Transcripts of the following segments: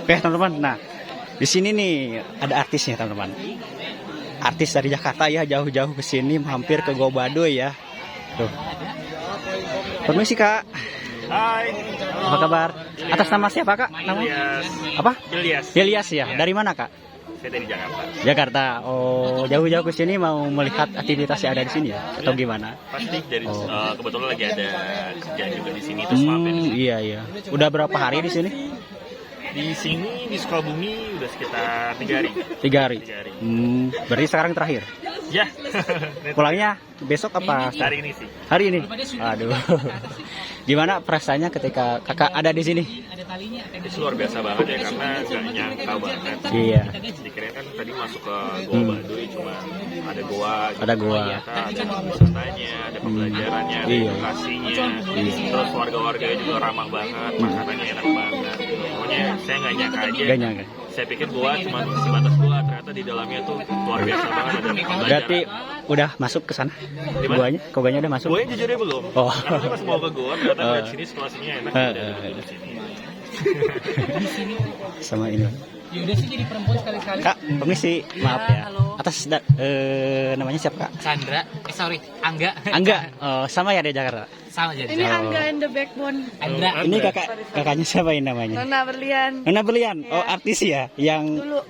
Oke teman-teman, nah di sini nih ada artisnya teman-teman. Artis dari Jakarta ya, jauh-jauh ke sini mampir ke Goa Baduy ya. Tuh. Permisi Kak. Hai. Apa kabar? Atas nama siapa Kak? Nama? Ilyas. Apa? Ilyas. Ilyas ya. Dari mana Kak? Saya dari Jakarta. Jakarta. Oh, jauh-jauh ke sini mau melihat aktivitas yang ada di sini ya? Atau gimana? Pasti dari kebetulan lagi ada kerjaan juga di sini terus mampir. Iya iya. Udah berapa hari di sini? Di sini di Sukabumi udah sekitar 3 hari. 3 hari. 3 hari. Berarti sekarang terakhir. Ya. Pulangnya besok apa? Hari ini sih. Hari ini. Aduh. Gimana perasaannya ketika Kakak ada di sini? Itu luar biasa banget ya karena nggak nyangka banget. Iya. Dikirain kan tadi masuk ke Goa Baduy cuma ada goa. Ada goa. Ternyata ada wisatanya, ada pembelajarannya, ada Iya. edukasinya. Terus warga-warganya juga ramah banget, makanannya enak banget. Pokoknya saya nggak nyangka aja. Gak nyangka. Saya pikir goa cuma sebatas goa, ternyata di dalamnya tuh luar biasa banget ada pembelajaran. Berarti udah masuk ke sana? Goanya? Koganya udah masuk? Goanya jujur ya belum. Oh. Karena saya pas mau ke goa, ternyata lihat sini situasinya enak. Udah di sini. Sama ini. Yaudah sih jadi perempuan sekali-sekali. Kak, permisi, maaf ya. Halo. Atas namanya siapa Kak? Sandra, sorry, Angga. Angga, sama ya dari Jakarta. Sama jadi. Ini Angga and the Backbone. Andra. Ini kakaknya siapa ini namanya? Nona Berlian. Nona Berlian. Oh, artis ya yang Dulu.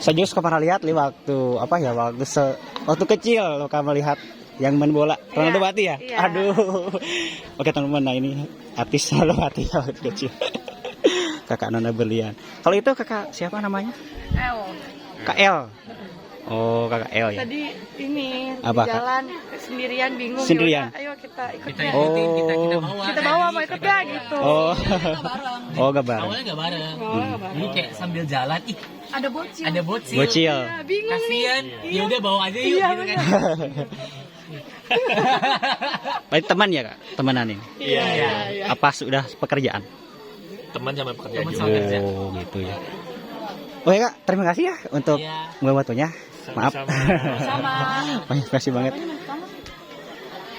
saya juga pernah lihat waktu apa ya waktu kecil kamu melihat yang main bola Ronaldo Bati ya. Iya. Aduh. Oke teman-teman, nah ini artis Ronaldo Bati ya waktu kecil. Kakak Nona Berlian. Kalau itu kakak siapa namanya? El. Kak El. Oh, kakak El ya. Tadi ini Apa, di Kak? jalan sendirian bingung. Sendirian? Yaudah, ayo kita ikut Kita ya. ikutin, kita Oh. bawa. Kita bawa apa ikut ya gitu. Oh. bareng. Oh, gak bareng. Awalnya nggak bareng. Nggak bareng. Jadi kayak sambil jalan, ih Ada bocil. ada bocil. Bocil. Ya, bingung nih. Kasian. Ya udah bawa aja yuk Iya, gitu kan. Baik teman ya kak, temenan ini. Iya, iya. Apa sudah pekerjaan? Teman sama pekerjaan Teman juga. sama kerja. Oh gitu ya. Oke kak, terima kasih ya untuk Iya. waktunya. Maaf. Sama-sama. Sama. Terima kasih banget.